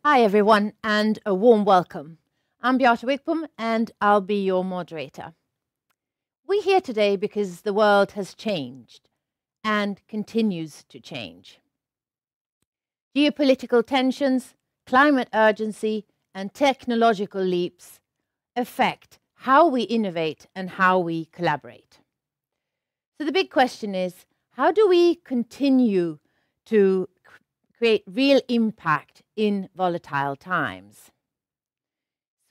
Hi everyone and a warm welcome. I'm Beata Wickbom and I'll be your moderator. We're here today because the world has changed and continues to change. Geopolitical tensions, climate urgency and technological leaps affect how we innovate and how we collaborate. So the big question is, how do we continue to create real impact in volatile times?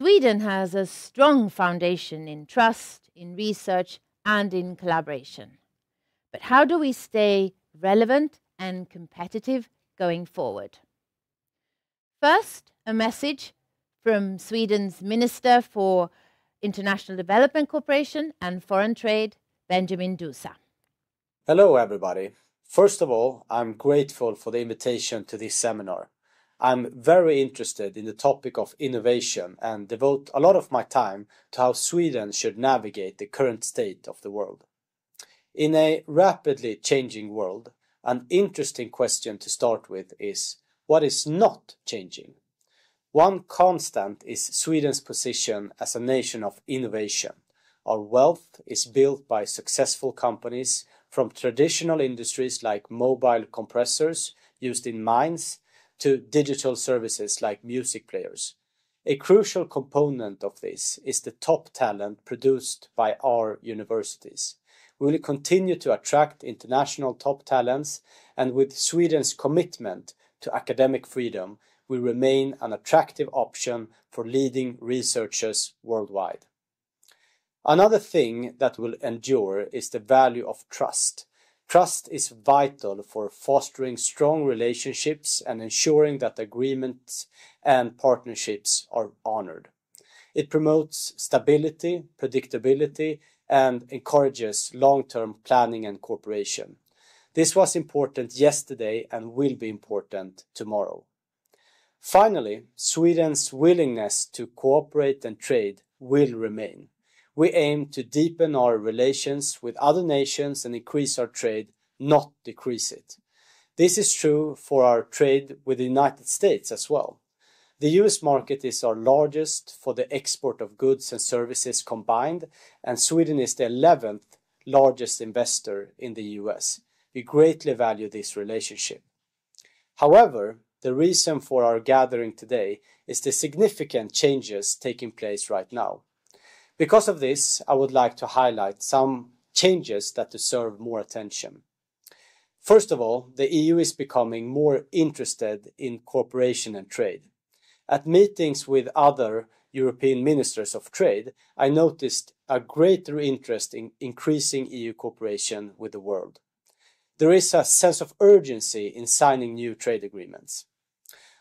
Sweden has a strong foundation in trust, in research, and in collaboration. But how do we stay relevant and competitive going forward? First, a message from Sweden's Minister for International Development Cooperation and Foreign Trade, Benjamin Dousa. Hello, everybody. First of all, I'm grateful for the invitation to this seminar. I'm very interested in the topic of innovation and devote a lot of my time to how Sweden should navigate the current state of the world. In a rapidly changing world, an interesting question to start with is, what is not changing? One constant is Sweden's position as a nation of innovation. Our wealth is built by successful companies from traditional industries like mobile compressors used in mines to digital services like music players. A crucial component of this is the top talent produced by our universities. We will continue to attract international top talents, and with Sweden's commitment to academic freedom, we remain an attractive option for leading researchers worldwide. Another thing that will endure is the value of trust. Trust is vital for fostering strong relationships and ensuring that agreements and partnerships are honored. It promotes stability, predictability, and encourages long-term planning and cooperation. This was important yesterday and will be important tomorrow. Finally, Sweden's willingness to cooperate and trade will remain. We aim to deepen our relations with other nations and increase our trade, not decrease it. This is true for our trade with the United States as well. The US market is our largest for the export of goods and services combined, and Sweden is the 11th largest investor in the US. We greatly value this relationship. However, the reason for our gathering today is the significant changes taking place right now. Because of this, I would like to highlight some changes that deserve more attention. First of all, the EU is becoming more interested in cooperation and trade. At meetings with other European ministers of trade, I noticed a greater interest in increasing EU cooperation with the world. There is a sense of urgency in signing new trade agreements.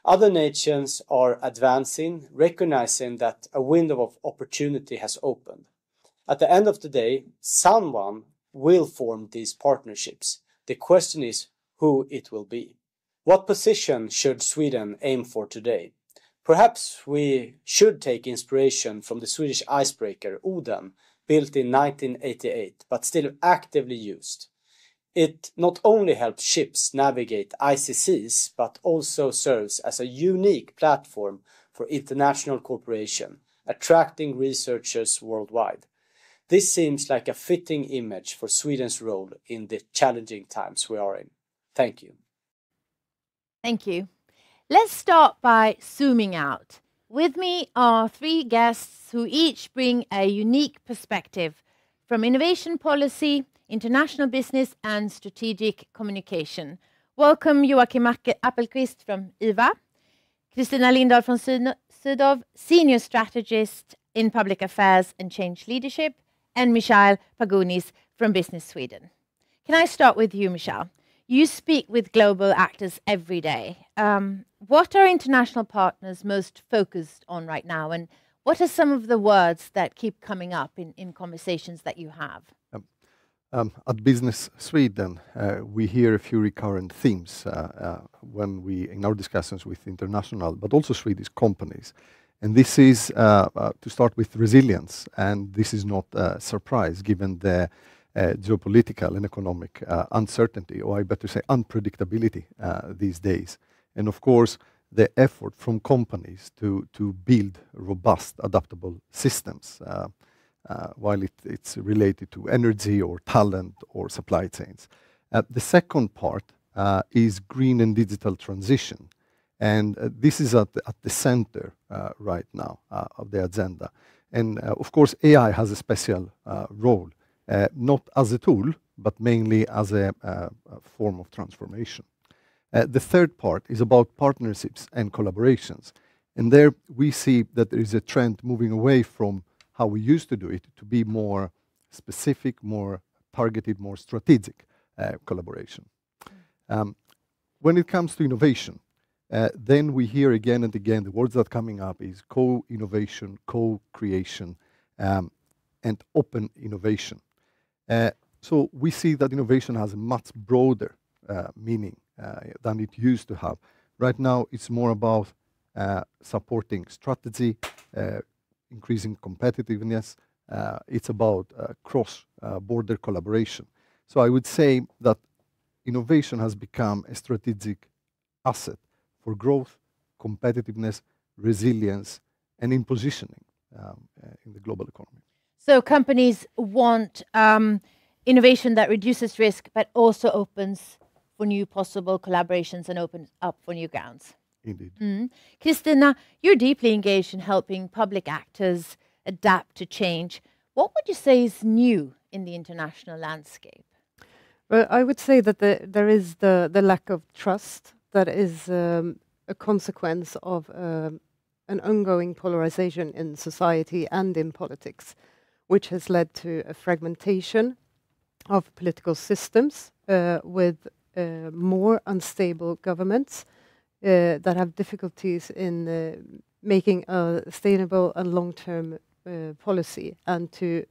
Other nations are advancing, recognizing that a window of opportunity has opened. At the end of the day, someone will form these partnerships. The question is who it will be. What position should Sweden aim for today? Perhaps we should take inspiration from the Swedish icebreaker Oden, built in 1988, but still actively used. It not only helps ships navigate icy seas, but also serves as a unique platform for international cooperation, attracting researchers worldwide. This seems like a fitting image for Sweden's role in the challenging times we are in. Thank you. Thank you. Let's start by zooming out. With me are three guests who each bring a unique perspective from innovation policy, international business and strategic communication. Welcome Joakim Appelquist from IVA, Kristina Lindahl from Sydow, Senior Strategist in Public Affairs and Change Leadership, and Michail Pagounis from Business Sweden. Can I start with you, Michail? You speak with global actors every day. What are international partners most focused on right now, and what are some of the words that keep coming up in conversations that you have? At Business Sweden, we hear a few recurrent themes in our discussions with international, but also Swedish companies. And this is, to start with, resilience. And this is not a surprise, given the geopolitical and economic uncertainty, or I better say unpredictability these days. And of course, the effort from companies to build robust, adaptable systems, while it's related to energy or talent or supply chains. The second part is green and digital transition. And this is at the center right now of the agenda. And of course, AI has a special role, not as a tool, but mainly as a form of transformation. The third part is about partnerships and collaborations. And there we see that there is a trend moving away from how we used to do it to be more specific, more targeted, more strategic collaboration. When it comes to innovation, then we hear again and again the words that are coming up is co-innovation, co-creation, and open innovation. So we see that innovation has a much broader meaning than it used to have. Right now, it's more about supporting strategy, increasing competitiveness. It's about cross-border collaboration. So I would say that innovation has become a strategic asset for growth, competitiveness, resilience, and in positioning in the global economy. So companies want innovation that reduces risk, but also opens for new possible collaborations and opens up for new grounds. Indeed. Kristina, you're deeply engaged in helping public actors adapt to change. What would you say is new in the international landscape? Well, I would say that there is the lack of trust that is a consequence of an ongoing polarization in society and in politics, which has led to a fragmentation of political systems with more unstable governments that have difficulties in making a sustainable and long-term policy and to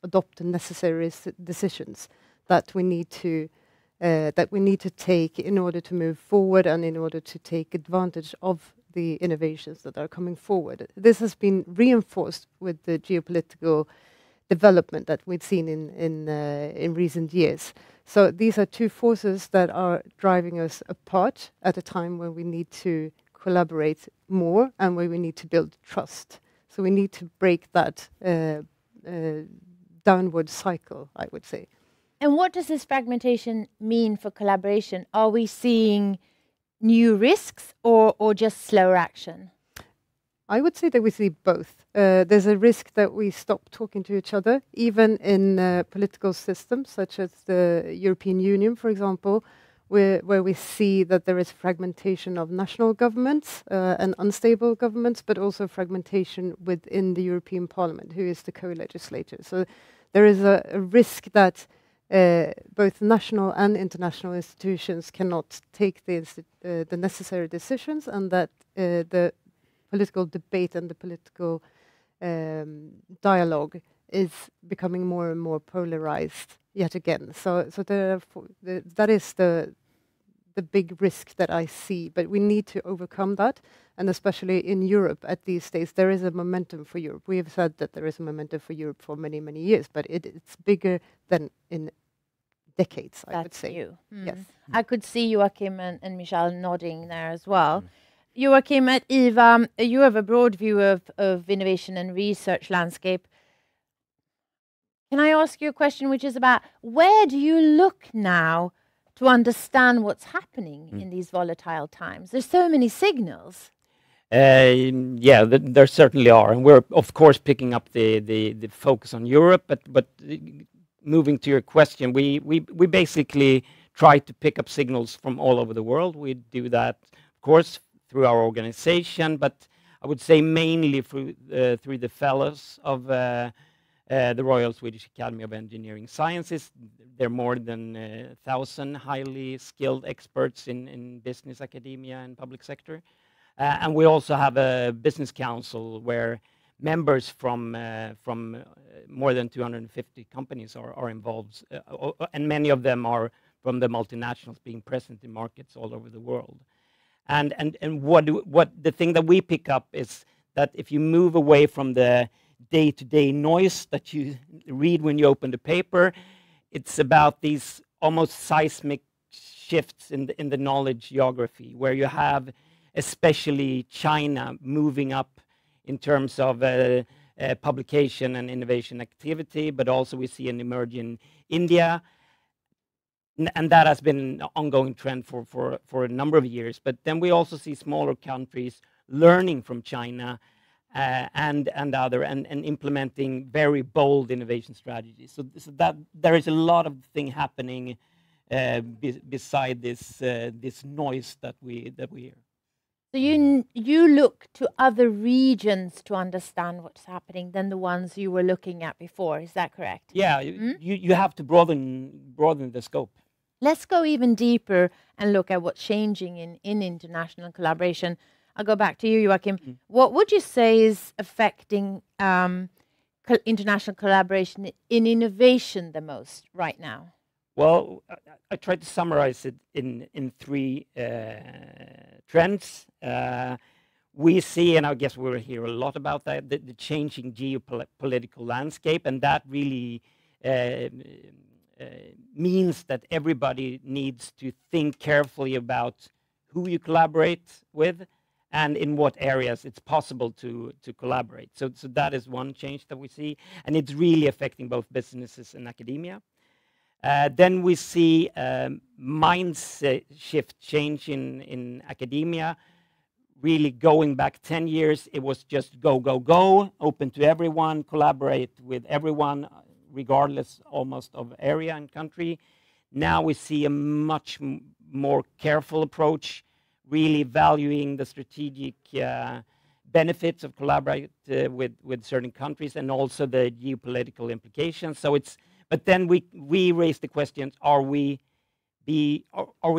adopt the necessary decisions that we need to take in order to move forward and in order to take advantage of the innovations that are coming forward. This has been reinforced with the geopolitical development that we've seen in recent years. So these are two forces that are driving us apart at a time when we need to collaborate more and where we need to build trust. So we need to break that downward cycle, I would say. And what does this fragmentation mean for collaboration? Are we seeing new risks or just slower action? I would say that we see both. There's a risk that we stop talking to each other, even in political systems such as the European Union, for example, where we see that there is fragmentation of national governments and unstable governments, but also fragmentation within the European Parliament, who is the co-legislator. So there is a risk that both national and international institutions cannot take the necessary decisions, and that the political debate and the political dialogue is becoming more and more polarized yet again. So that is the big risk that I see, but we need to overcome that. And especially in Europe at these days, there is a momentum for Europe. We have said that there is a momentum for Europe for many, many years, but it's bigger than in decades, I would say. Yes. I could see Joakim and Michail nodding there as well. Joakim, at IVA, you have a broad view of innovation and research landscape. Can I ask you a question which is about where do you look now to understand what's happening in these volatile times? There's so many signals. Yeah, there certainly are. And we're, of course, picking up the focus on Europe. But moving to your question, we basically try to pick up signals from all over the world. We do that, of course, through our organization, but I would say mainly through the fellows of the Royal Swedish Academy of Engineering Sciences. There are more than 1,000 highly skilled experts in business, academia, and public sector. And we also have a business council where members from more than 250 companies are involved, and many of them are from the multinationals being present in markets all over the world. And what the thing that we pick up is that if you move away from the day-to-day noise that you read when you open the paper, it's about these almost seismic shifts in the knowledge geography, where you have especially China moving up in terms of publication and innovation activity, but also we see an emerging India. And that has been an ongoing trend for a number of years. But then we also see smaller countries learning from China and implementing very bold innovation strategies. So that there is a lot of thing happening beside this noise that we hear. So you look to other regions to understand what's happening than the ones you were looking at before. Is that correct? Yeah, you have to broaden the scope. Let's go even deeper and look at what's changing in international collaboration. I'll go back to you, Joakim. What would you say is affecting international collaboration in innovation the most right now? Well, I tried to summarize it in three trends. We see, and I guess we'll hear a lot about that, the changing geopolitical landscape, and that really means that everybody needs to think carefully about who you collaborate with and in what areas it's possible to collaborate. So that is one change that we see, and it's really affecting both businesses and academia. Then we see mindset shift change in academia. Really going back 10 years, it was just go, go, go, open to everyone, collaborate with everyone, regardless almost of area and country. Now we see a much more careful approach, really valuing the strategic benefits of collaborate with certain countries and also the geopolitical implications. So but then we raise the questions: are we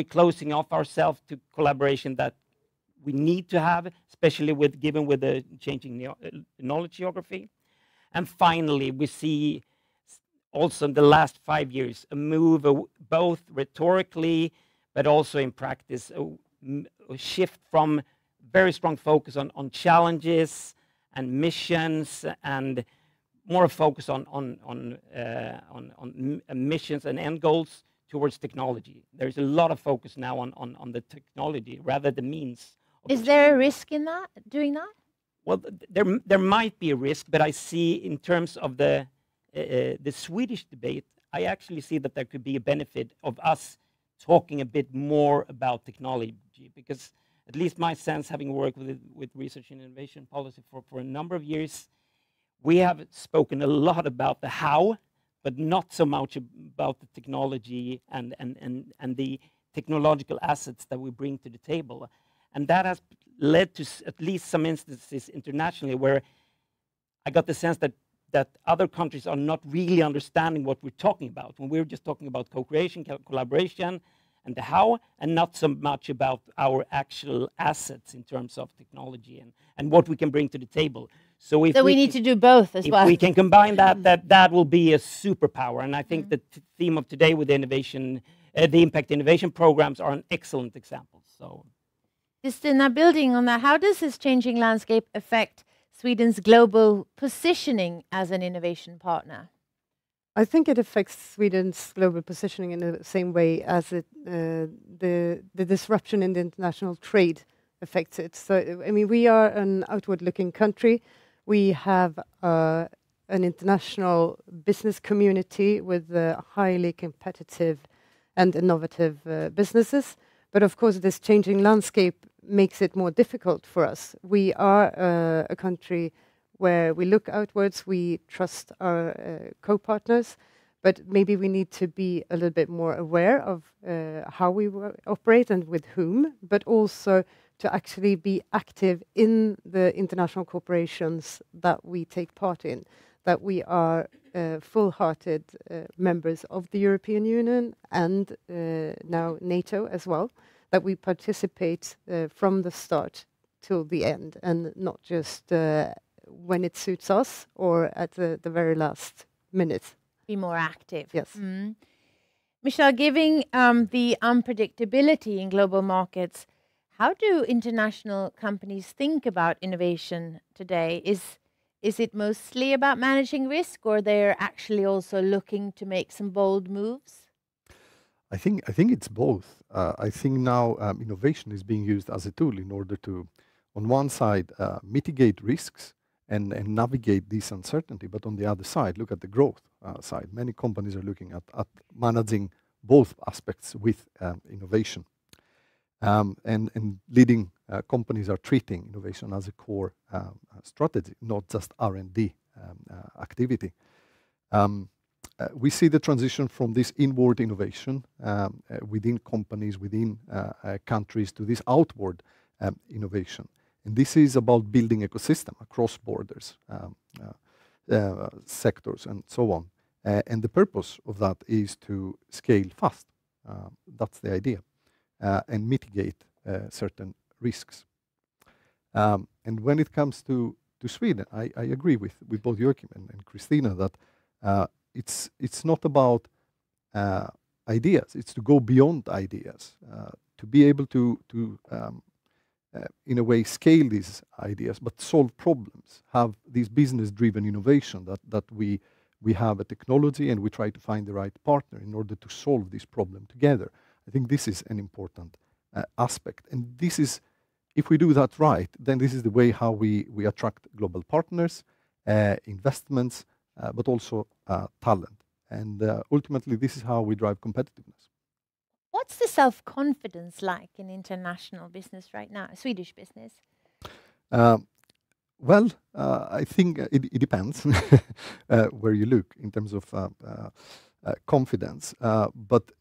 closing off ourselves to collaboration that we need to have, especially given the changing knowledge geography? And finally, we see also in the last 5 years a move both rhetorically but also in practice, a shift from very strong focus on challenges and missions and more focus on missions and end goals towards technology. There's a lot of focus now on the technology rather than means. Is there a risk in that, doing that? Well, there might be a risk, but I see in terms of the Swedish debate, I actually see that there could be a benefit of us talking a bit more about technology, because at least my sense, having worked with research and innovation policy for a number of years, we have spoken a lot about the how, but not so much about the technology and the technological assets that we bring to the table. And that has led to at least some instances internationally where I got the sense that other countries are not really understanding what we're talking about when we're just talking about co-creation, collaboration, and the how, and not so much about our actual assets in terms of technology and what we can bring to the table. So we need to do both as well. If we can combine that will be a superpower. And I think the theme of today with the innovation, the impact innovation programs are an excellent example. So, Kristina, building on that, how does this changing landscape affect Sweden's global positioning as an innovation partner? I think it affects Sweden's global positioning in the same way as the disruption in the international trade affects it. So, I mean, we are an outward-looking country. We have an international business community with highly competitive and innovative businesses. But of course, this changing landscape makes it more difficult for us. We are a country where we look outwards, we trust our co-partners, but maybe we need to be a little bit more aware of how we operate and with whom, but also to actually be active in the international corporations that we take part in, that we are full-hearted members of the European Union and now NATO as well, that we participate from the start till the end and not just when it suits us or at the very last minute. Be more active. Yes. Michail, given the unpredictability in global markets, how do international companies think about innovation today? Is it mostly about managing risk, or they're actually also looking to make some bold moves? I think it's both. I think now innovation is being used as a tool in order to, on one side, mitigate risks and navigate this uncertainty, but on the other side, look at the growth side. Many companies are looking at managing both aspects with innovation. And leading companies are treating innovation as a core strategy, not just R&D activity. We see the transition from this inward innovation within companies, within countries, to this outward innovation. And this is about building ecosystem across borders, sectors, and so on. And the purpose of that is to scale fast. That's the idea. And mitigate certain risks. And when it comes to Sweden, I agree with both Joakim and Kristina that it's not about ideas. It's to go beyond ideas, to be able to in a way scale these ideas, but solve problems. Have this business-driven innovation that we have a technology and we try to find the right partner in order to solve this problem together. I think this is an important aspect, and this is, if we do that right, then this is the way how we attract global partners, investments, but also talent. And ultimately, this is how we drive competitiveness. What's the self-confidence like in international business right now, Swedish business? Well, I think it depends where you look in terms of confidence, but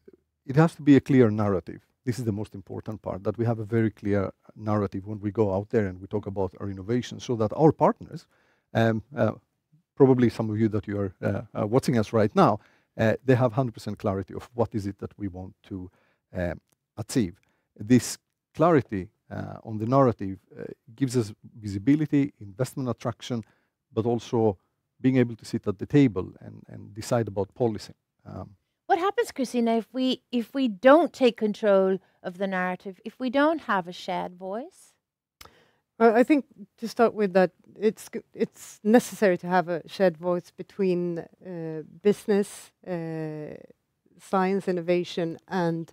it has to be a clear narrative. This is the most important part, that we have a very clear narrative when we go out there and we talk about our innovation, so that our partners, probably some of you that you are watching us right now, they have 100% clarity of what is it that we want to achieve. This clarity on the narrative gives us visibility, investment attraction, but also being able to sit at the table and decide about policy. What happens, Kristina, if we don't take control of the narrative, if we don't have a shared voice? I think to start with that, it's necessary to have a shared voice between business, science, innovation, and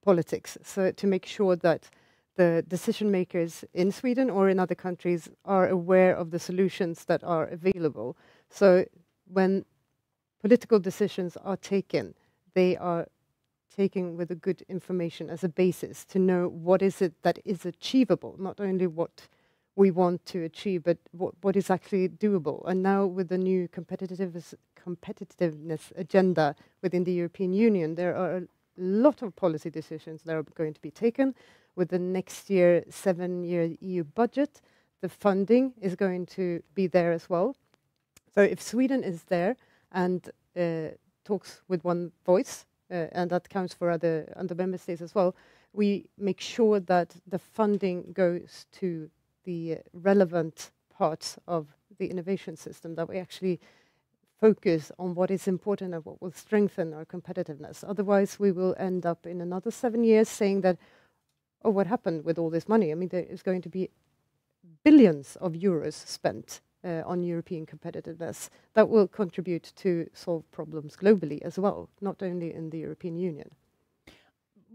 politics. So to make sure that the decision makers in Sweden or in other countries are aware of the solutions that are available. So when political decisions are taken, they are taken with a good information as a basis to know what is it that is achievable, not only what we want to achieve, but what is actually doable. And now with the new competitiveness agenda within the European Union, there are a lot of policy decisions that are going to be taken. With the next year 7-year EU budget, the funding is going to be there as well. So if Sweden is there and talks with one voice, and that counts for other member states as well, we make sure that the funding goes to the relevant parts of the innovation system, that we actually focus on what is important and what will strengthen our competitiveness. Otherwise, we will end up in another 7 years saying that, oh, what happened with all this money? I mean, there is going to be billions of euros spent on European competitiveness that will contribute to solve problems globally as well, not only in the European Union.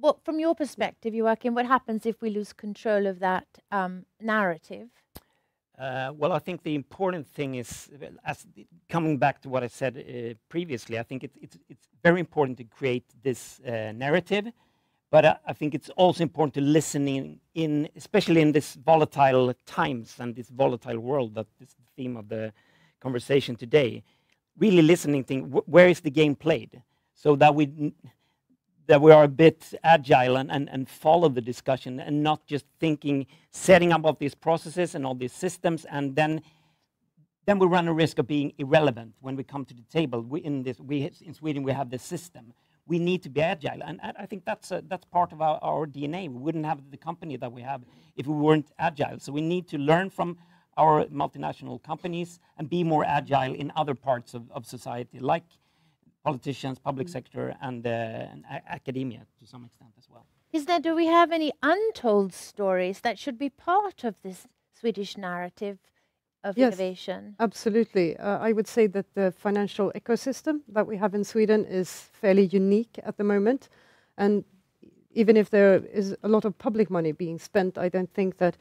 Well, from your perspective, Joakim, what happens if we lose control of that narrative? Well, I think the important thing is, coming back to what I said previously, I think it's very important to create this narrative, but I think it's also important to listen in, especially in this volatile times and this volatile world that is the theme of the conversation today. Really listening, where is the game played, so that we are a bit agile and follow the discussion, and not just thinking, setting up all these processes and all these systems, and then we run a risk of being irrelevant when we come to the table. In Sweden we have this system. We need to be agile, and I think that's part of our DNA. We wouldn't have the company that we have if we weren't agile. So we need to learn from our multinational companies and be more agile in other parts of society, like politicians, public sector, and academia to some extent as well. Do we have any untold stories that should be part of this Swedish narrative of innovation? Absolutely. I would say that the financial ecosystem that we have in Sweden is fairly unique at the moment. And even if there is a lot of public money being spent, I don't think that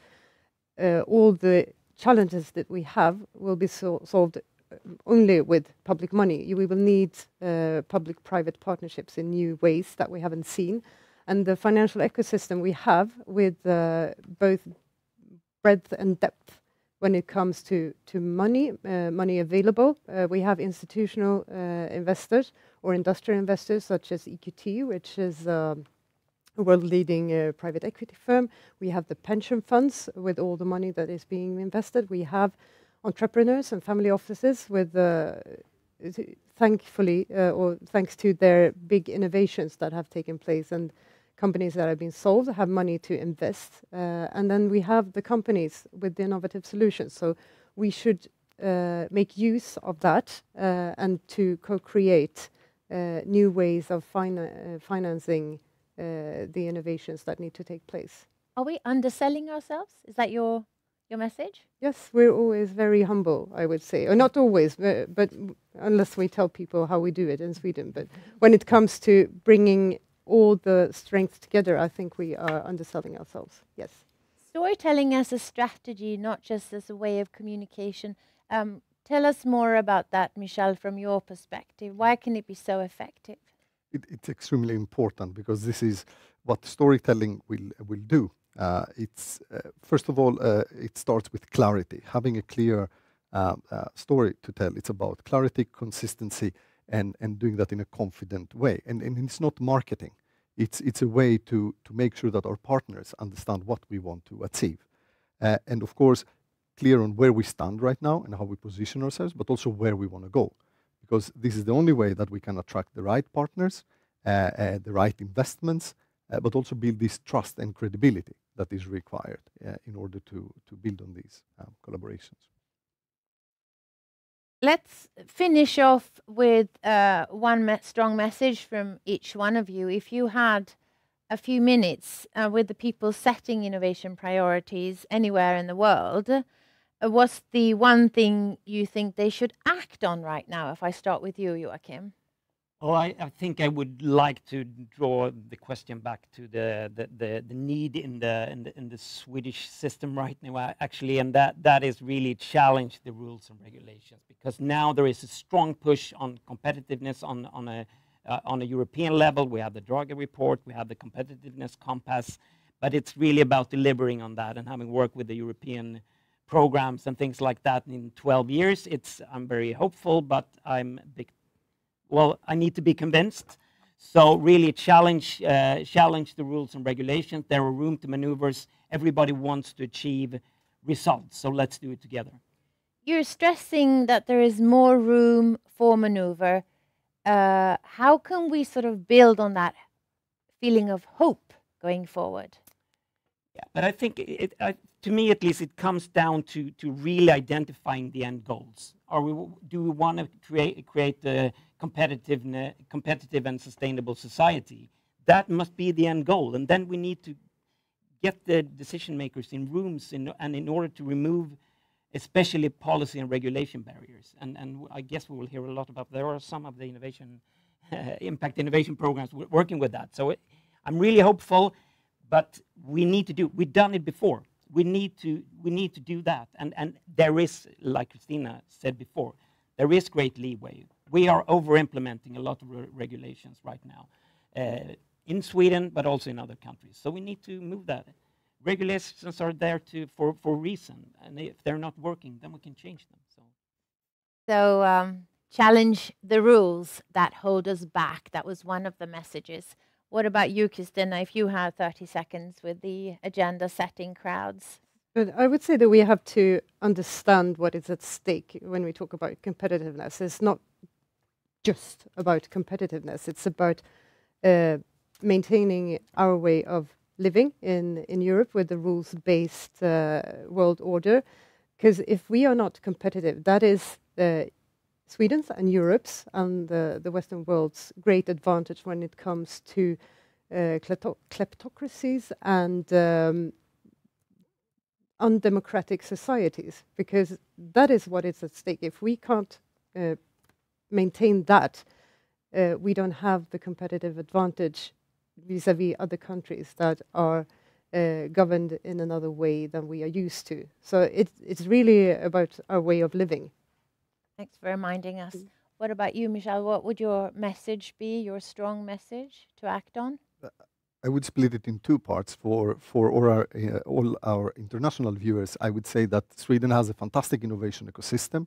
all the challenges that we have will be solved only with public money. We will need public-private partnerships in new ways that we haven't seen. And the financial ecosystem we have with both breadth and depth when it comes to money, money available. We have institutional investors or industrial investors such as EQT, which is a world-leading private equity firm. We have the pension funds with all the money that is being invested. We have entrepreneurs and family offices with, thankfully, or thanks to their big innovations that have taken place, and companies that have been sold have money to invest. And then we have the companies with the innovative solutions. So we should make use of that and to co-create new ways of financing the innovations that need to take place. Are we underselling ourselves? Is that your message? Yes, we're always very humble, I would say. Or not always, but unless we tell people how we do it in Sweden. But when it comes to bringing all the strengths together, I think we are underselling ourselves, yes. Storytelling as a strategy, not just as a way of communication. Tell us more about that, Michail, from your perspective. Why can it be so effective? It's extremely important because this is what storytelling will do. It's first of all, it starts with clarity, having a clear story to tell. It's about clarity, consistency, and doing that in a confident way. And it's not marketing. It's a way to make sure that our partners understand what we want to achieve. And of course, clear on where we stand right now and how we position ourselves, but also where we want to go. Because this is the only way that we can attract the right partners, the right investments, but also build this trust and credibility that is required in order to build on these collaborations. Let's finish off with one strong message from each one of you. If you had a few minutes with the people setting innovation priorities anywhere in the world, what's the one thing you think they should act on right now? If I start with you, Joakim. Well, I think I would like to draw the question back to the need in the Swedish system right now, actually, and that is really challenge the rules and regulations, because now there is a strong push on competitiveness on a European level. We have the Draghi report, we have the competitiveness compass, but it's really about delivering on that. And having worked with the European programs and things like that in 12 years, I'm very hopeful, but I need to be convinced. So really challenge the rules and regulations. There are room to maneuvers. Everybody wants to achieve results. So let's do it together. You're stressing that there is more room for maneuver. How can we sort of build on that feeling of hope going forward? Yeah, but I think to me at least, it comes down to really identifying the end goals. Do we want to create a competitive and sustainable society? That must be the end goal, and then we need to get the decision makers in rooms and in order to remove especially policy and regulation barriers. And I guess we will hear a lot about. There are some of the impact innovation programs working with that. So I'm really hopeful, but we've done it before. We need to do that, and there is, like Kristina said before, there is great leeway. We are over-implementing a lot of regulations right now in Sweden, but also in other countries. So we need to move that. Regulations are there for a reason, and if they're not working, then we can change them. So challenge the rules that hold us back. That was one of the messages. What about you, Kristina, if you have 30 seconds with the agenda-setting crowds? But I would say that we have to understand what is at stake when we talk about competitiveness. It's not just about competitiveness. It's about maintaining our way of living in Europe with the rules-based world order. Because if we are not competitive, that is Sweden's and Europe's and the Western world's great advantage when it comes to kleptocracies and undemocratic societies, because that is what is at stake. If we can't maintain that, we don't have the competitive advantage vis-à-vis other countries that are governed in another way than we are used to. So it's really about our way of living. Thanks for reminding us. What about you, Michail? What would your message be, your strong message to act on? I would split it in two parts for all our international viewers. I would say that Sweden has a fantastic innovation ecosystem,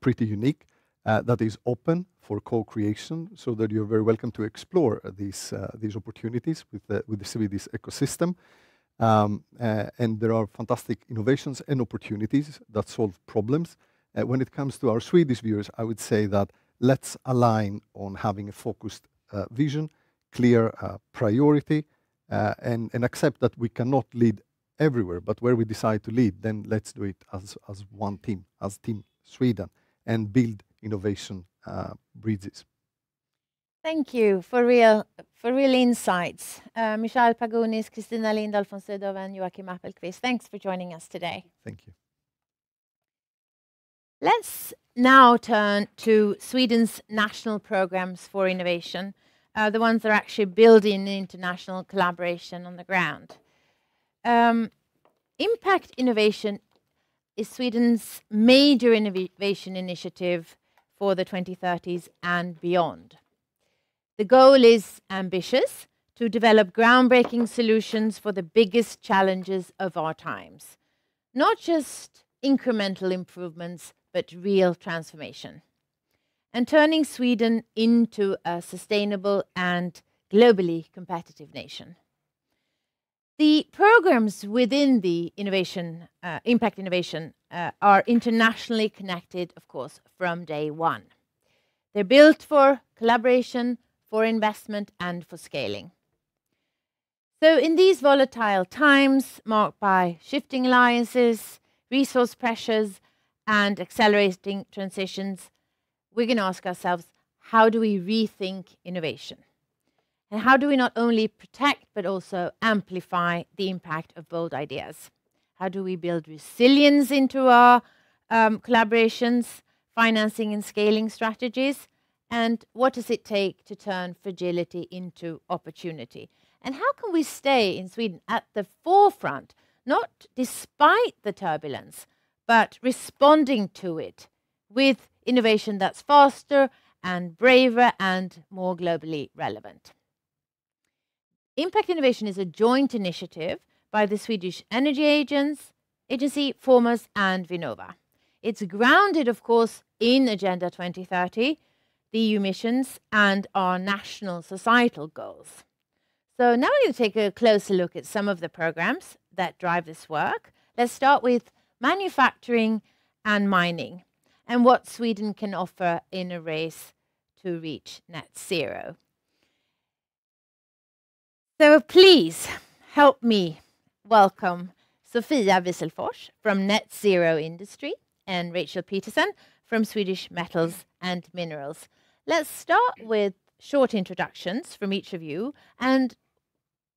pretty unique, that is open for co-creation, so that you're very welcome to explore these opportunities with the Swedish ecosystem. And there are fantastic innovations and opportunities that solve problems. When it comes to our Swedish viewers, I would say that let's align on having a focused vision, clear priority, and accept that we cannot lead everywhere, but where we decide to lead, then let's do it as one team, as Team Sweden, and build innovation bridges. Thank you for real insights. Michail Pagounis, Kristina Lindahl from Sydow, and Joakim Appelquist. Thanks for joining us today. Thank you. Let's now turn to Sweden's national programs for innovation, the ones that are actually building international collaboration on the ground. Impact innovation is Sweden's major innovation initiative for the 2030s and beyond. The goal is ambitious: to develop groundbreaking solutions for the biggest challenges of our times. Not just incremental improvements, but real transformation. And turning Sweden into a sustainable and globally competitive nation. The programs within the impact innovation are internationally connected, of course, from day one. They're built for collaboration, for investment, and for scaling. So in these volatile times, marked by shifting alliances, resource pressures, and accelerating transitions, we're going to ask ourselves, how do we rethink innovation? And how do we not only protect, but also amplify the impact of bold ideas? How do we build resilience into our collaborations, financing and scaling strategies? And what does it take to turn fragility into opportunity? And how can we stay in Sweden at the forefront, not despite the turbulence, but responding to it with innovation that's faster and braver and more globally relevant? Impact Innovation is a joint initiative by the Swedish Energy Agency, Formas, and Vinnova. It's grounded, of course, in Agenda 2030, the EU missions, and our national societal goals. So now we're going to take a closer look at some of the programs that drive this work. Let's start with manufacturing and mining, and what Sweden can offer in a race to reach net zero. So please help me welcome Sofia Wieselfors from Net Zero Industry and Rachel Pettersson from Swedish Metals and Minerals. Let's start with short introductions from each of you, and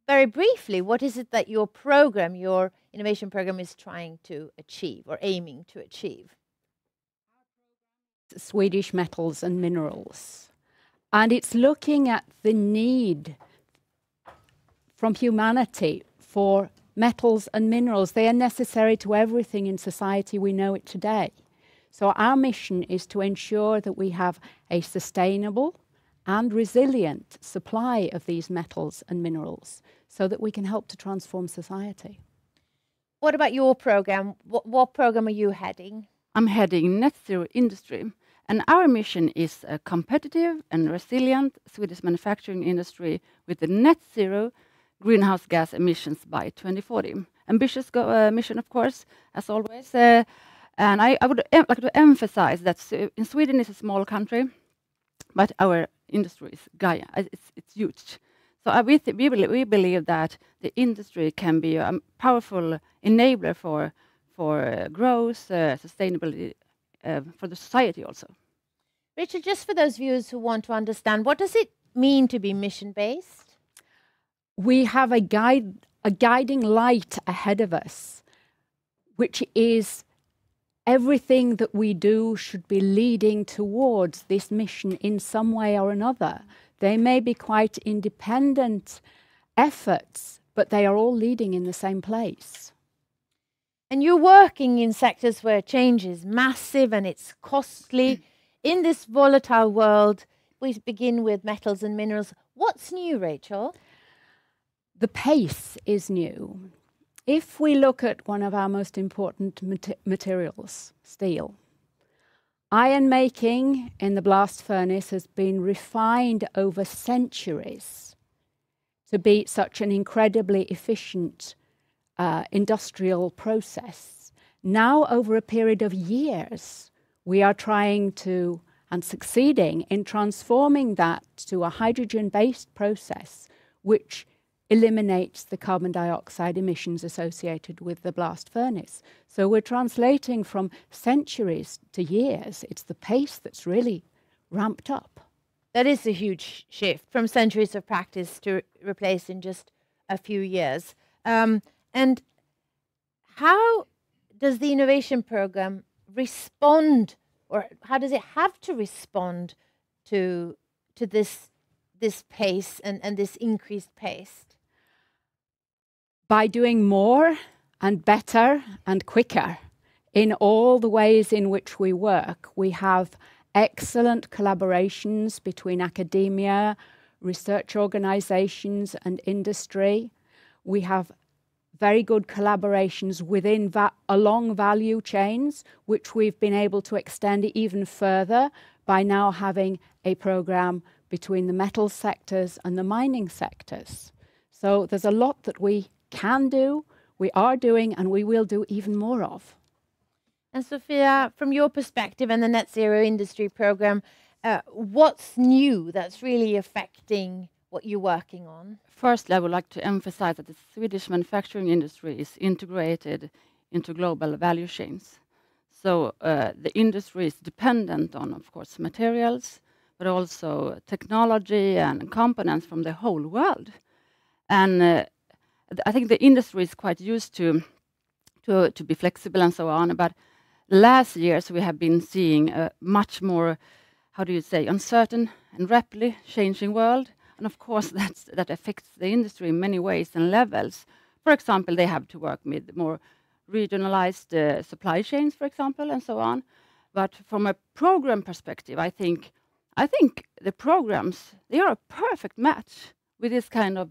very briefly, what is it that your program, your innovation program, is trying to achieve or aiming to achieve? Swedish Metals and Minerals. And it's looking at the need from humanity for metals and minerals. They are necessary to everything in society. We know it today. So our mission is to ensure that we have a sustainable and resilient supply of these metals and minerals so that we can help to transform society. What about your program? What program are you heading? I'm heading Net Zero Industry, and our mission is a competitive and resilient Swedish manufacturing industry with a net zero greenhouse gas emissions by 2040. Ambitious mission, of course, as always. And I would like to emphasize that in Sweden is a small country, but our industry is Gaia. It's huge. So we believe that the industry can be a powerful enabler for growth, sustainability, for the society also. Rachel, just for those viewers who want to understand, what does it mean to be mission-based? We have a guiding light ahead of us, which is everything that we do should be leading towards this mission in some way or another. They may be quite independent efforts, but they are all leading in the same place. And you're working in sectors where change is massive and it's costly. In this volatile world, we begin with metals and minerals. What's new, Rachel? The pace is new. If we look at one of our most important materials, steel, iron making in the blast furnace has been refined over centuries to be such an incredibly efficient industrial process. Now, over a period of years, we are trying to, and succeeding in transforming that to a hydrogen-based process, which eliminates the carbon dioxide emissions associated with the blast furnace. So we're translating from centuries to years. It's the pace that's really ramped up. That is a huge shift from centuries of practice to replace in just a few years. And how does the innovation program respond, or how does it have to respond to this pace and this increased pace? By doing more and better and quicker in all the ways in which we work. We have excellent collaborations between academia, research organizations and industry. We have very good collaborations within along value chains, which we've been able to extend even further by now having a program between the metal sectors and the mining sectors. So there's a lot that we can do, we are doing, and we will do even more of. And Sofia, from your perspective and the Net Zero Industry Program, what's new that's really affecting what you're working on? First, I would like to emphasize that the Swedish manufacturing industry is integrated into global value chains. So the industry is dependent on, of course, materials, but also technology and components from the whole world. And I think the industry is quite used to be flexible and so on. But last years we have been seeing a much more, how do you say, uncertain and rapidly changing world. And of course that affects the industry in many ways and levels. For example, they have to work with more regionalized supply chains, for example, and so on. But from a program perspective, I think the programs, they are a perfect match with this kind of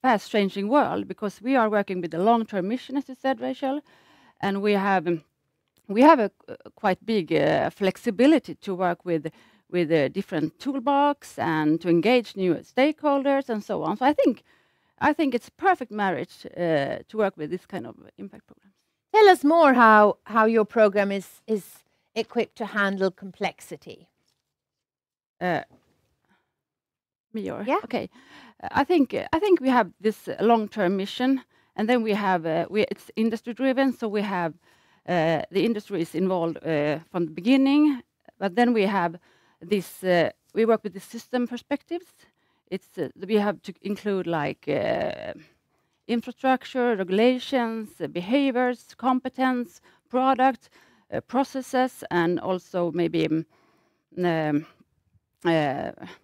fast-changing world, because we are working with the long-term mission, as you said, Rachel, and we have a quite big flexibility to work with a different toolbox and to engage new stakeholders and so on. So I think it's a perfect marriage to work with this kind of impact programs. Tell us more how your program is equipped to handle complexity. Yeah. Okay. I think we have this long-term mission, and then we have it's industry-driven. So we have the industry is involved from the beginning, but then we have this. We work with the system perspectives. It's we have to include like infrastructure, regulations, behaviors, competence, product, processes, and also maybe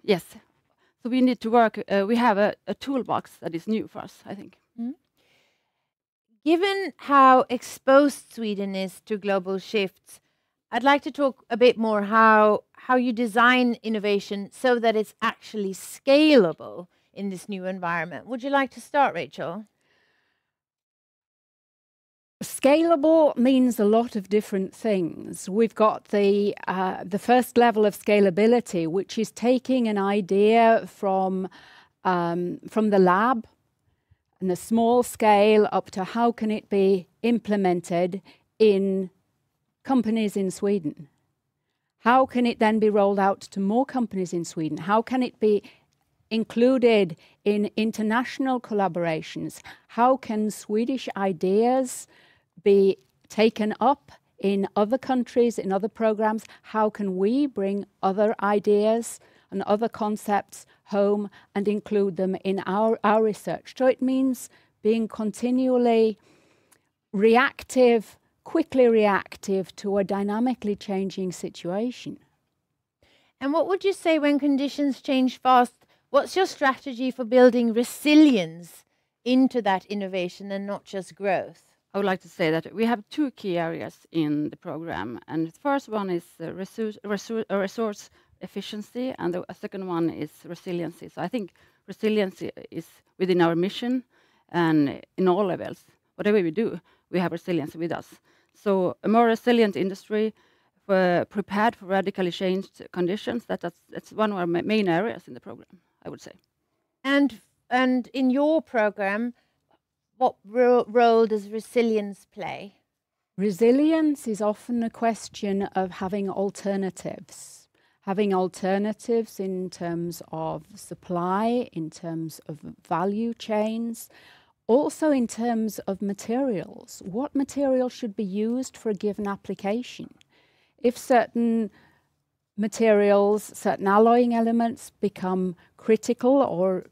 yes. So we need to work, we have a toolbox that is new for us, I think. Mm. Given how exposed Sweden is to global shifts, I'd like to talk a bit more how you design innovation so that it's actually scalable in this new environment. Would you like to start, Rachel? Scalable means a lot of different things. We've got the first level of scalability, which is taking an idea from the lab and the small scale up to how can it be implemented in companies in Sweden. How can it then be rolled out to more companies in Sweden? How can it be included in international collaborations? How can Swedish ideas be taken up in other countries, in other programs? How can we bring other ideas and other concepts home and include them in our research? So it means being continually reactive, quickly reactive to a dynamically changing situation. And what would you say when conditions change fast? What's your strategy for building resilience into that innovation and not just growth? I would like to say that we have two key areas in the program, and the first one is resource efficiency, and the second one is resiliency. So I think resiliency is within our mission, and in all levels, whatever we do, we have resilience with us. So a more resilient industry, prepared for radically changed conditions, that's one of our main areas in the program, I would say. And in your program, what role does resilience play? Resilience is often a question of having alternatives. Having alternatives in terms of supply, in terms of value chains, also in terms of materials. What material should be used for a given application? If certain materials, certain alloying elements become critical or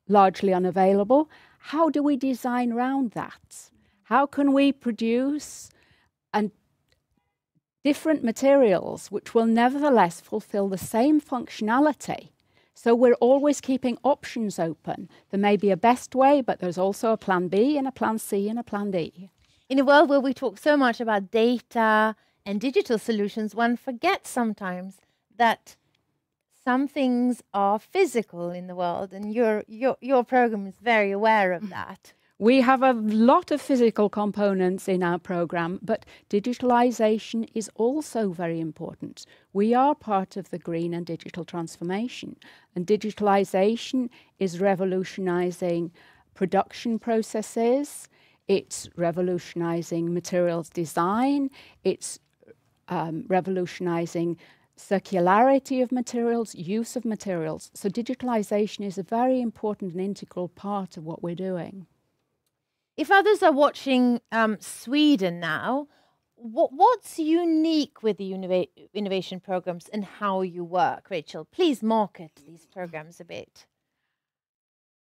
largely unavailable, how do we design around that? How can we produce different materials which will nevertheless fulfill the same functionality? So we're always keeping options open. There may be a best way, but there's also a plan B and a plan C and a plan D. In a world where we talk so much about data and digital solutions, one forgets sometimes that some things are physical in the world, and your program is very aware of that. We have a lot of physical components in our program, but digitalization is also very important. We are part of the green and digital transformation, and digitalization is revolutionizing production processes, it's revolutionizing materials design, it's revolutionizing circularity of materials, use of materials. So digitalization is a very important and integral part of what we're doing. If others are watching Sweden now, what's unique with the innovation programs and how you work? Rachel, please market these programs a bit.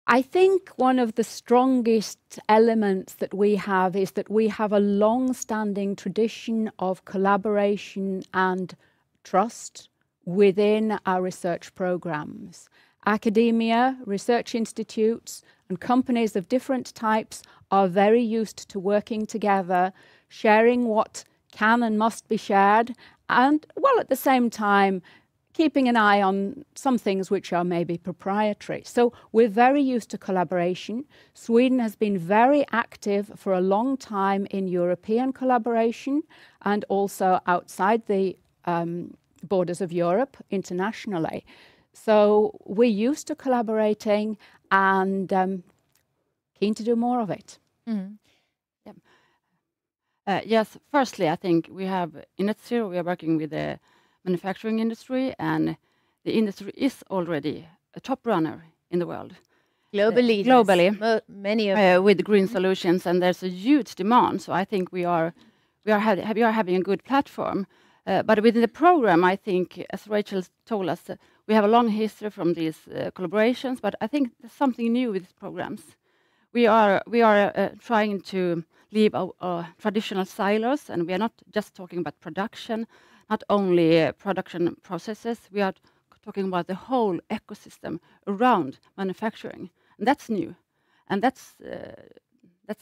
I think one of the strongest elements that we have is that we have a long-standing tradition of collaboration and trust within our research programs. Academia, research institutes, and companies of different types are very used to working together, sharing what can and must be shared, and, well, at the same time, keeping an eye on some things which are maybe proprietary. So we're very used to collaboration. Sweden has been very active for a long time in European collaboration and also outside the borders of Europe internationally. So we're used to collaborating and keen to do more of it. Mm. Yes, firstly, I think we have in Net Zero, we are working with the manufacturing industry, and the industry is already a top runner in the world. Globally, many of with green solutions, and there's a huge demand. So I think we are having a good platform. But within the program, I think, as Rachel told us, we have a long history from these collaborations. But I think there's something new with these programs. We are trying to leave our traditional silos, and we are not just talking about production, not only production processes. We are talking about the whole ecosystem around manufacturing, and that's new, and that's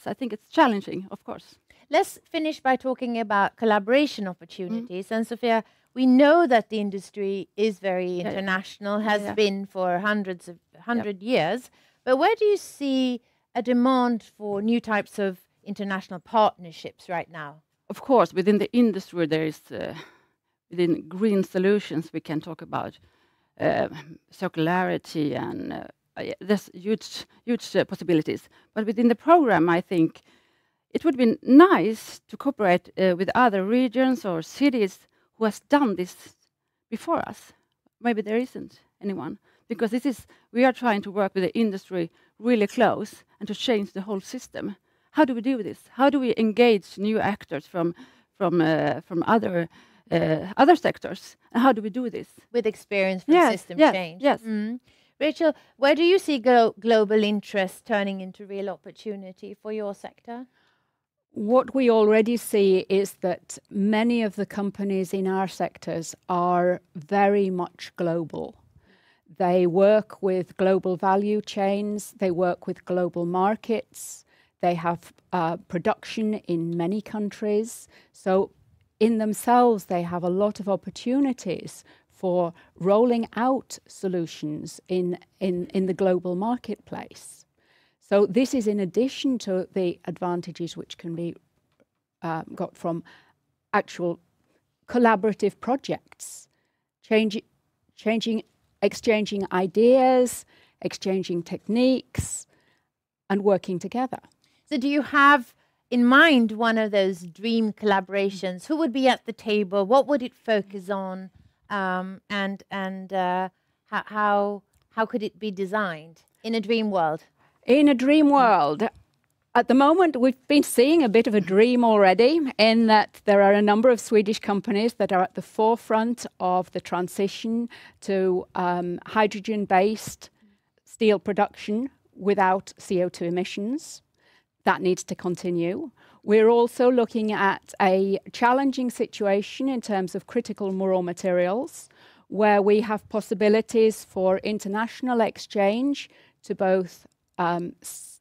I think it's challenging, of course. Let's finish by talking about collaboration opportunities. And Sofia, we know that the industry is very international, has been for 100 years. But where do you see a demand for new types of international partnerships right now? Of course, within the industry, there is within green solutions we can talk about circularity, and there's huge possibilities. But within the program, I think it would be nice to cooperate with other regions or cities who has done this before us. Maybe there isn't anyone, because we are trying to work with the industry really close and to change the whole system. How do we do this? How do we engage new actors from other sectors? And how do we do this? With experience from system change. Yes. Mm. Rachel, where do you see global interest turning into real opportunity for your sector? What we already see is that many of the companies in our sectors are very much global. They work with global value chains, they work with global markets, they have production in many countries. So in themselves, they have a lot of opportunities for rolling out solutions in the global marketplace. So this is in addition to the advantages which can be got from actual collaborative projects, exchanging ideas, exchanging techniques, and working together. So do you have in mind one of those dream collaborations? Who would be at the table? What would it focus on? How could it be designed in a dream world? In a dream world, at the moment, we've been seeing a bit of a dream already in that there are a number of Swedish companies that are at the forefront of the transition to hydrogen-based steel production without CO2 emissions. That needs to continue. We're also looking at a challenging situation in terms of critical raw materials, where we have possibilities for international exchange to both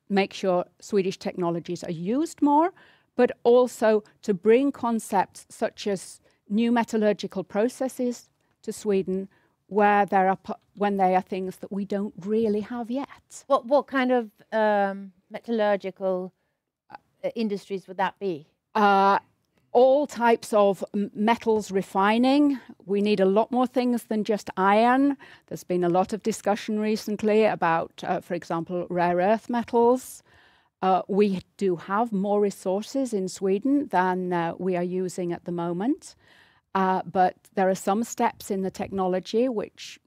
make sure Swedish technologies are used more, but also to bring concepts such as new metallurgical processes to Sweden, where there are when they are things that we don't really have yet. What kind of metallurgical industries would that be? All types of metals refining. We need a lot more things than just iron. There's been a lot of discussion recently about, for example, rare earth metals. We do have more resources in Sweden than we are using at the moment. But there are some steps in the technology which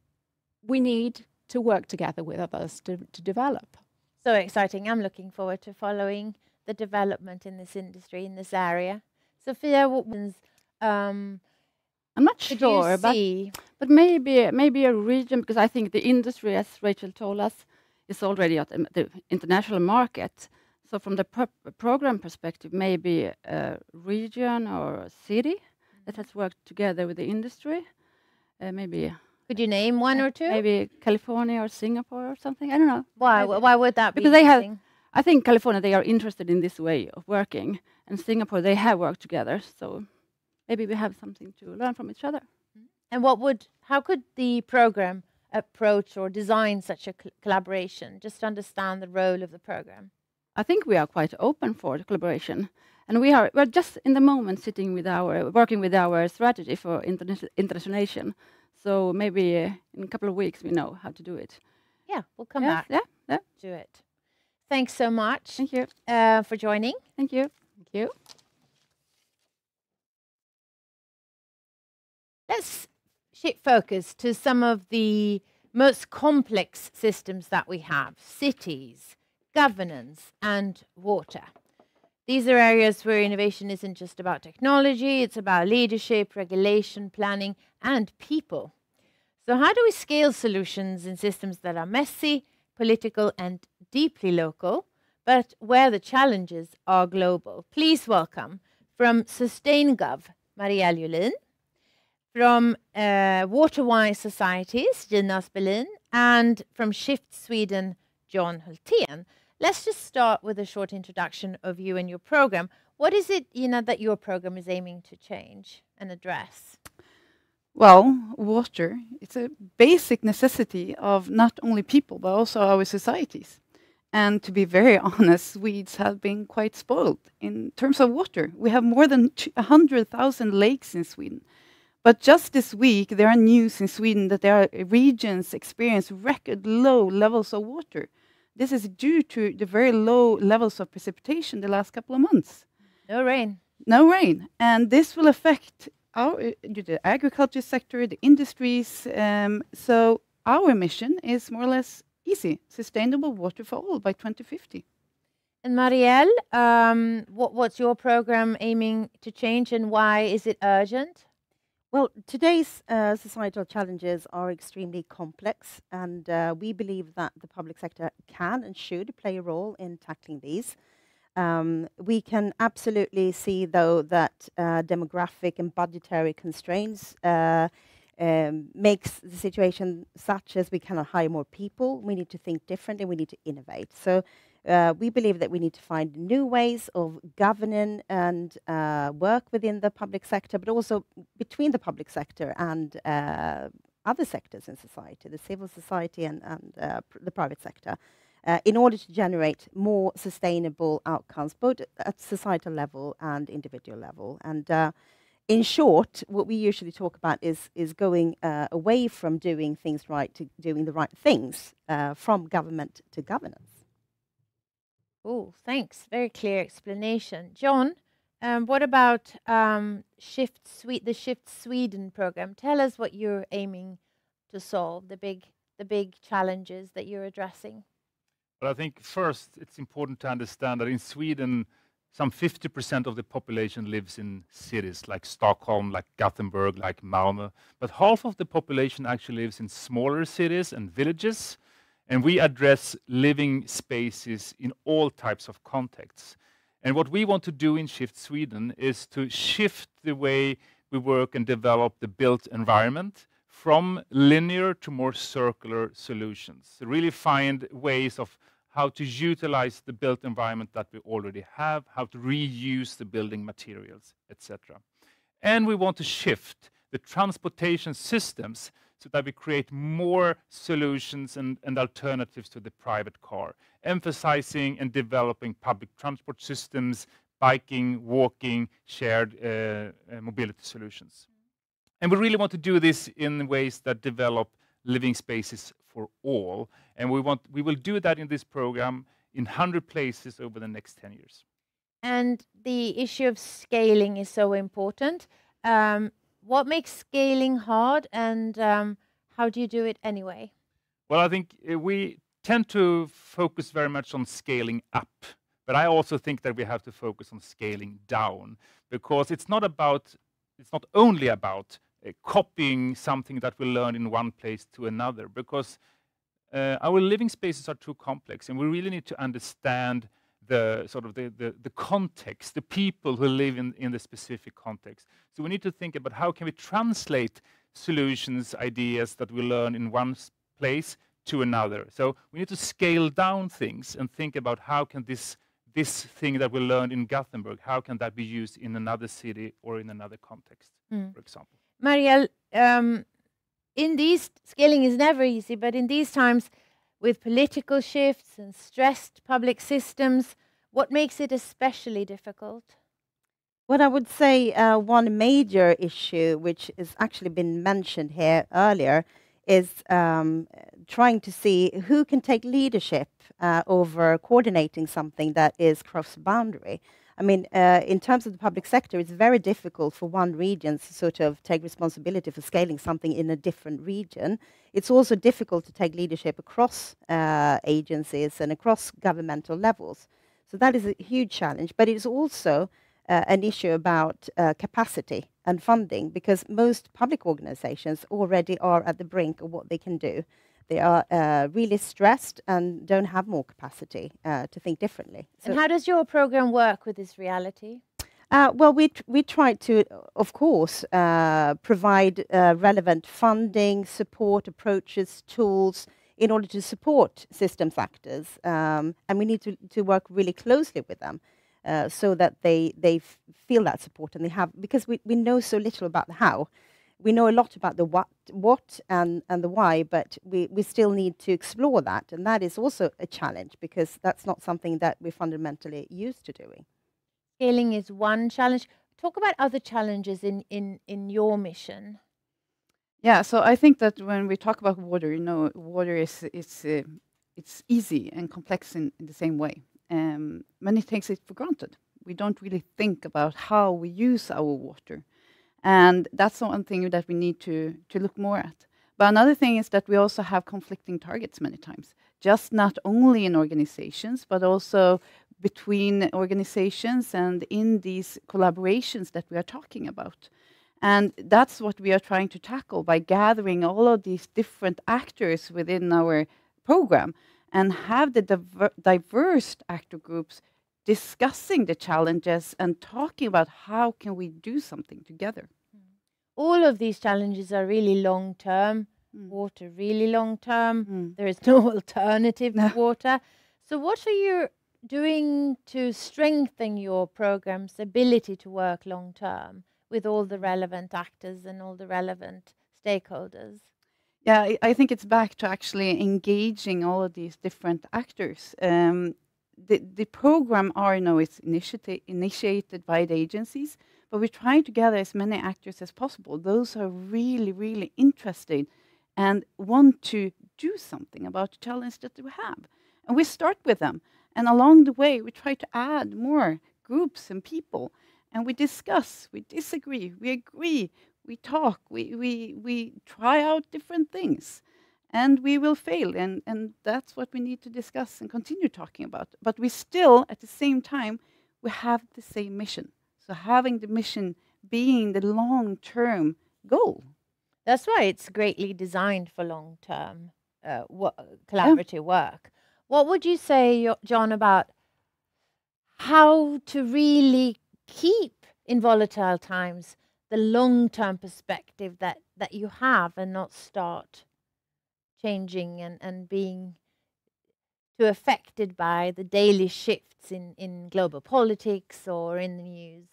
we need to work together with others to develop. So exciting. I'm looking forward to following the development in this industry, in this area. Sofia, I'm not sure, but maybe a region, because I think the industry, as Rachel told us, is already at the international market. So from the program perspective, maybe a region or a city that has worked together with the industry. Maybe. Could you name one or two? Maybe California or Singapore or something. I don't know. Why? Maybe. Why would that be? Because they have. I think California, they are interested in this way of working, and Singapore, they have worked together. So maybe we have something to learn from each other. And how could the program approach or design such a collaboration? Just to understand the role of the program. I think we are quite open for the collaboration, and we're just in the moment working with our strategy for internationalization. So maybe in a couple of weeks we know how to do it. Yeah, we'll come back. Yeah. Do it. Thanks so much. Thank you for joining. Thank you. Thank you. Let's shift focus to some of the most complex systems that we have: cities, governance, and water. These are areas where innovation isn't just about technology, it's about leadership, regulation, planning, and people. So how do we scale solutions in systems that are messy, political, and deeply local, but where the challenges are global? Please welcome from SustainGov, Mariell Juhlin, from Waterwise Societies, Gina Aspelin, and from ShiftSweden, John Hultén. Let's just start with a short introduction of you and your program. What is it, Gina, that your program is aiming to change and address? Well, water, it's a basic necessity of not only people, but also our societies. And to be very honest, Swedes have been quite spoiled in terms of water. We have more than 100,000 lakes in Sweden. But just this week, there are news in Sweden that there are regions experience record low levels of water. This is due to the very low levels of precipitation the last couple of months. No rain. No rain. And this will affect the agriculture sector, the industries. So our mission is more or less easy: sustainable water for all by 2050. And Mariell, what's your program aiming to change, and why is it urgent? Well, today's societal challenges are extremely complex, and we believe that the public sector can and should play a role in tackling these. We can absolutely see, though, that demographic and budgetary constraints makes the situation such as we cannot hire more people. We need to think differently. We need to innovate. So we believe that we need to find new ways of governing and work within the public sector, but also between the public sector and other sectors in society, the civil society and the private sector, in order to generate more sustainable outcomes, both at societal level and individual level. And in short, what we usually talk about is going away from doing things right to doing the right things, from government to governance. Oh, thanks. Very clear explanation. John, what about the ShiftSweden program? Tell us what you're aiming to solve, the big challenges that you're addressing. But I think first it's important to understand that in Sweden, some 50% of the population lives in cities like Stockholm, like Gothenburg, like Malmö. But half of the population actually lives in smaller cities and villages. And we address living spaces in all types of contexts. And what we want to do in ShiftSweden is to shift the way we work and develop the built environment from linear to more circular solutions. To really find ways of how to utilize the built environment that we already have, how to reuse the building materials, etc. And we want to shift the transportation systems so that we create more solutions and alternatives to the private car, emphasizing and developing public transport systems, biking, walking, shared mobility solutions. And we really want to do this in ways that develop living spaces for all. And we will do that in this program in 100 places over the next 10 years. And the issue of scaling is so important. What makes scaling hard, and how do you do it anyway? Well, I think we tend to focus very much on scaling up, but I also think that we have to focus on scaling down, because it's not only about copying something that we learn in one place to another, because our living spaces are too complex, and we really need to understand the context, the people who live in the specific context. So we need to think about how can we translate solutions, ideas that we learn in one place to another. So we need to scale down things and think about how can this thing that we learned in Gothenburg, how can that be used in another city or in another context, for example. Mariell, scaling is never easy, but in these times, with political shifts and stressed public systems, what makes it especially difficult? What I would say, one major issue, which has actually been mentioned here earlier, is trying to see who can take leadership over coordinating something that is cross-boundary. I mean, in terms of the public sector, it's very difficult for one region to sort of take responsibility for scaling something in a different region. It's also difficult to take leadership across agencies and across governmental levels. So that is a huge challenge, but it's also an issue about capacity and funding, because most public organizations already are at the brink of what they can do. They are really stressed and don't have more capacity to think differently. So and how does your program work with this reality? Well, we try to, of course, provide relevant funding, support, approaches, tools in order to support systems actors. And we need to work really closely with them so that they feel that support, and they have, because we know so little about the how. We know a lot about the what and the why, but we still need to explore that. And that is also a challenge, because that's not something that we're fundamentally used to doing. Scaling is one challenge. Talk about other challenges in your mission. Yeah, so I think that when we talk about water, you know, water is it's easy and complex in the same way. Many takes it for granted. We don't really think about how we use our water. And that's one thing that we need to look more at. But another thing is that we also have conflicting targets many times, just not only in organizations, but also between organizations and in these collaborations that we are talking about. And that's what we are trying to tackle by gathering all of these different actors within our program and have the diverse actor groups discussing the challenges and talking about how can we do something together. All of these challenges are really long term. Water really long term. There is no alternative to water. So what are you doing to strengthen your program's ability to work long term with all the relevant actors and all the relevant stakeholders? Yeah, I think it's back to actually engaging all of these different actors. The program RNO is initiated by the agencies, but we're trying to gather as many actors as possible. Those are really, really interested and want to do something about the challenge that we have. And we start with them. And along the way, we try to add more groups and people. And we discuss, we disagree, we agree, we talk, we try out different things. And we will fail. And that's what we need to discuss and continue talking about. But we still, at the same time, we have the same mission. So having the mission being the long-term goal. That's why it's greatly designed for long-term collaborative work. What would you say, John, about how to really keep in volatile times the long-term perspective that you have and not start changing and being too affected by the daily shifts in global politics or in the news?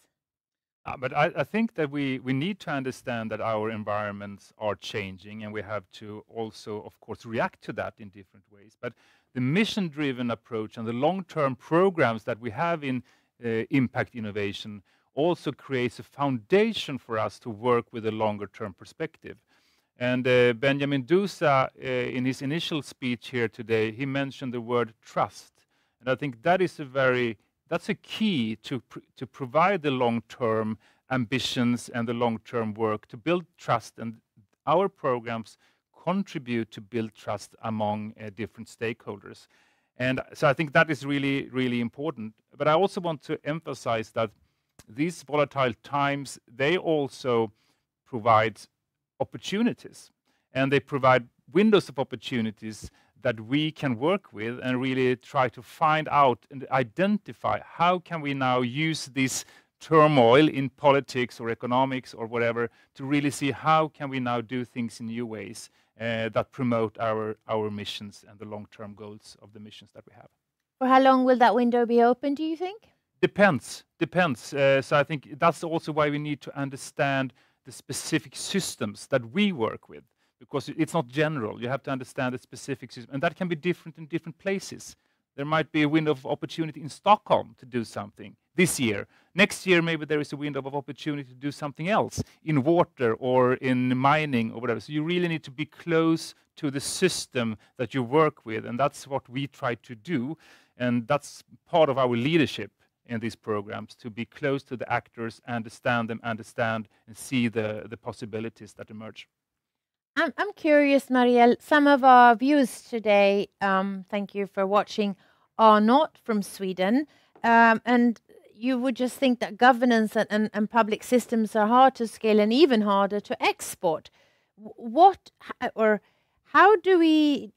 But I think that we need to understand that our environments are changing, and we have to also, of course, react to that in different ways. But the mission-driven approach and the long-term programs that we have in impact innovation also creates a foundation for us to work with a longer-term perspective. And Benjamin Dousa, in his initial speech here today, he mentioned the word trust. And I think that is that's a key to provide the long-term ambitions and the long-term work to build trust, and our programs contribute to build trust among different stakeholders. And so I think that is really, really important. But I also want to emphasize that these volatile times, they also provide opportunities, and they provide windows of opportunities that we can work with and really try to find out and identify how can we now use this turmoil in politics or economics or whatever to really see how can we now do things in new ways that promote our missions and the long-term goals of the missions that we have. For how long will that window be open, do you think? Depends. So I think that's also why we need to understand the specific systems that we work with, because it's not general. You have to understand the specific system, and that can be different in different places. There might be a window of opportunity in Stockholm to do something this year. Next year, maybe there is a window of opportunity to do something else in water or in mining or whatever. So you really need to be close to the system that you work with, and that's what we try to do. And that's part of our leadership in these programs, to be close to the actors, understand them, and see the possibilities that emerge. I'm curious, Mariell, some of our viewers today, thank you for watching, are not from Sweden. And you would just think that governance and public systems are hard to scale and even harder to export. How do we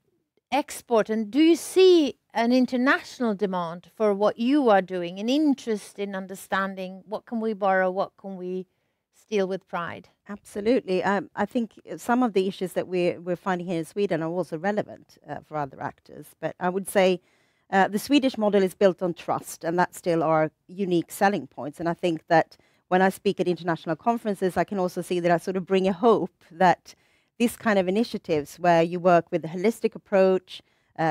export, and do you see an international demand for what you are doing, an interest in understanding what can we borrow, what can we steal with pride? Absolutely. I think some of the issues that we're finding here in Sweden are also relevant for other actors. But I would say the Swedish model is built on trust, and that's still our unique selling points. And I think that when I speak at international conferences, I can also see that I sort of bring a hope that this kind of initiatives where you work with a holistic approach,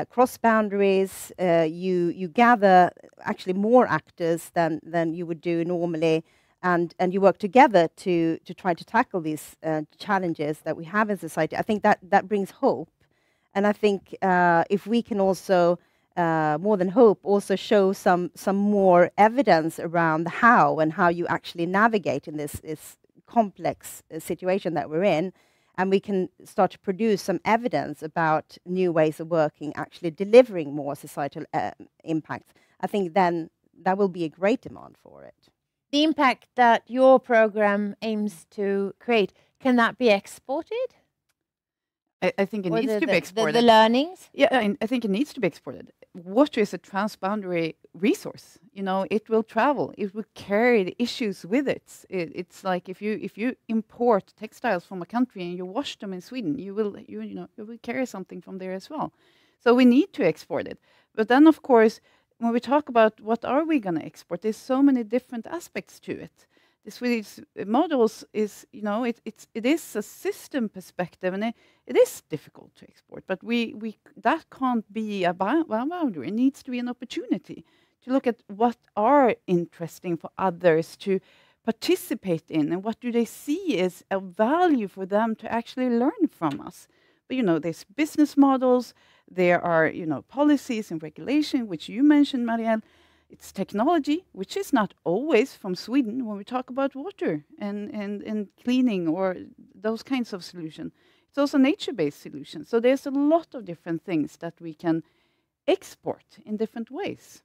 cross boundaries, you gather actually more actors than you would do normally, and you work together to try to tackle these challenges that we have in society. I think that brings hope. And I think if we can also, more than hope, also show some more evidence around how and how you actually navigate in this complex situation that we're in, and we can start to produce some evidence about new ways of working, actually delivering more societal impact, I think then there will be a great demand for it. The impact that your program aims to create, can that be exported? I think it Or needs to be exported. the learnings? Yeah, I think it needs to be exported. Water is a transboundary resource. You know, it will travel. It will carry the issues with it. It's like if you import textiles from a country and you wash them in Sweden, you will carry something from there as well. So we need to export it. But then, of course, when we talk about what are we going to export, there's so many different aspects to it. The Swedish models is, it is a system perspective, and it is difficult to export. But that can't be a boundary. It needs to be an opportunity to look at what are interesting for others to participate in, and what do they see as a value for them to actually learn from us. But there's business models, there are policies and regulation, which you mentioned, Mariell. It's technology, which is not always from Sweden when we talk about water and cleaning or those kinds of solutions. It's also nature-based solutions. So there's a lot of different things that we can export in different ways.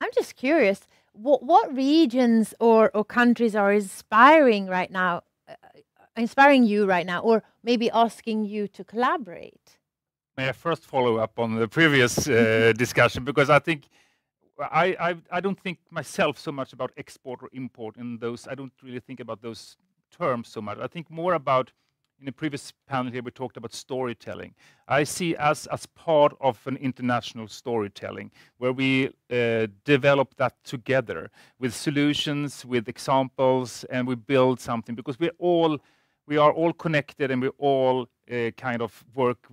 I'm just curious, what regions or countries are inspiring you right now, or maybe asking you to collaborate? May I first follow up on the previous discussion, because I think I don't think myself so much about export or import in those. I don't really think about those terms so much. I think more about, in the previous panel here, we talked about storytelling. I see us as part of an international storytelling where we develop that together with solutions, with examples, and we build something, because we are all connected, and we all kind of work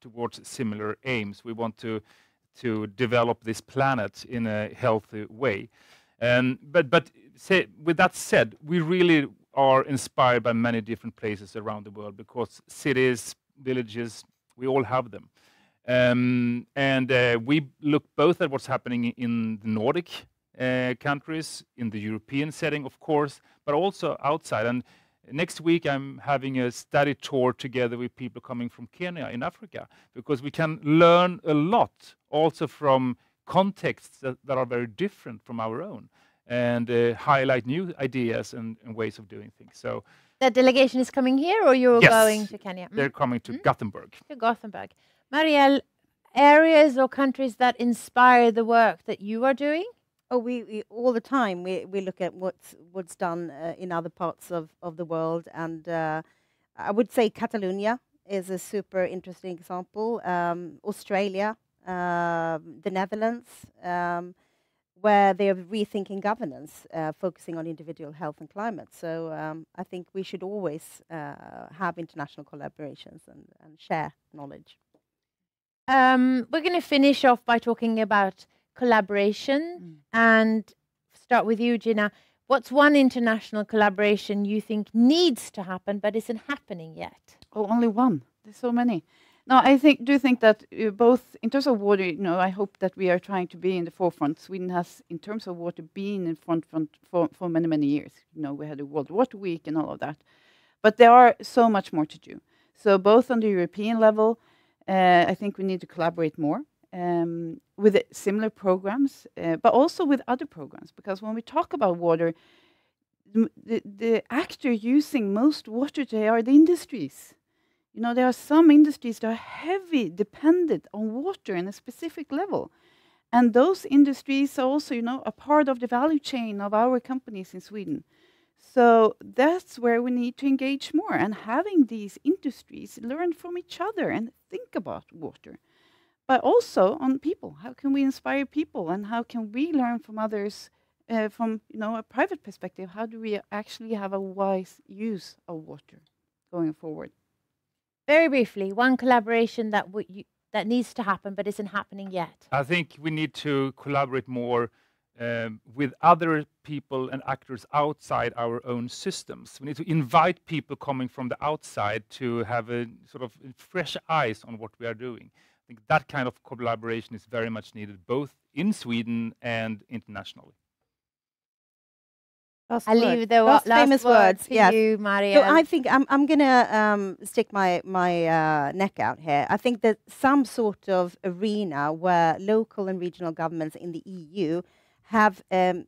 towards similar aims. We want to develop this planet in a healthy way. But with that said, we really are inspired by many different places around the world, because cities, villages, we all have them. We look both at what's happening in the Nordic countries, in the European setting, of course, but also outside. And next week, I'm having a study tour together with people coming from Kenya in Africa, because we can learn a lot also from contexts that are very different from our own, and highlight new ideas and ways of doing things. So the delegation is coming here, or you're going to Kenya? They're coming to Gothenburg. To Gothenburg. Mariell, areas or countries that inspire the work that you are doing? Oh, we all the time we look at what's done in other parts of the world, and I would say Catalonia is a super interesting example. Australia, the Netherlands, where they are rethinking governance, focusing on individual health and climate. So I think we should always have international collaborations and share knowledge. We're going to finish off by talking about collaboration and start with you, Gina. What's one international collaboration you think needs to happen but isn't happening yet? Oh, only one. There's so many. No, I do think that both in terms of water, I hope that we are trying to be in the forefront. Sweden has, in terms of water, been in front for many, many years. We had a World Water Week and all of that. But there are so much more to do. So both on the European level, I think we need to collaborate more with similar programs, but also with other programs. Because when we talk about water, the actor using most water today are the industries. There are some industries that are heavy dependent on water in a specific level. And those industries are also, a part of the value chain of our companies in Sweden. So that's where we need to engage more, and having these industries learn from each other and think about water. But also on people. How can we inspire people, and how can we learn from others from a private perspective? How do we actually have a wise use of water going forward? Very briefly, one collaboration that needs to happen but isn't happening yet. I think we need to collaborate more with other people and actors outside our own systems. We need to invite people coming from the outside to have a sort of fresh eyes on what we are doing. I think that kind of collaboration is very much needed, both in Sweden and internationally. I'll leave the last famous words to you, Mariell. So I think I'm going to stick my neck out here. I think that some sort of arena where local and regional governments in the EU have a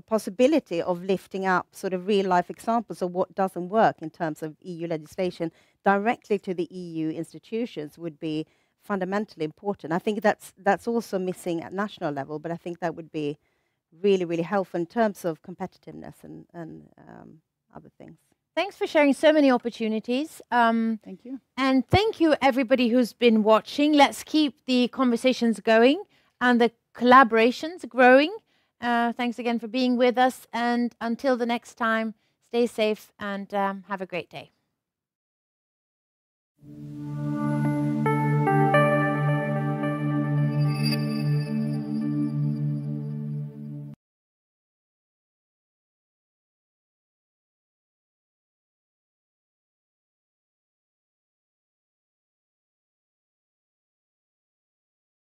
possibility of lifting up sort of real-life examples of what doesn't work in terms of EU legislation directly to the EU institutions would be fundamentally important. I think that's also missing at national level, but I think that would be really, really helpful in terms of competitiveness and other things. Thanks for sharing so many opportunities. Thank you. And thank you, everybody who's been watching. Let's keep the conversations going and the collaborations growing. Thanks again for being with us. And until the next time, stay safe and have a great day.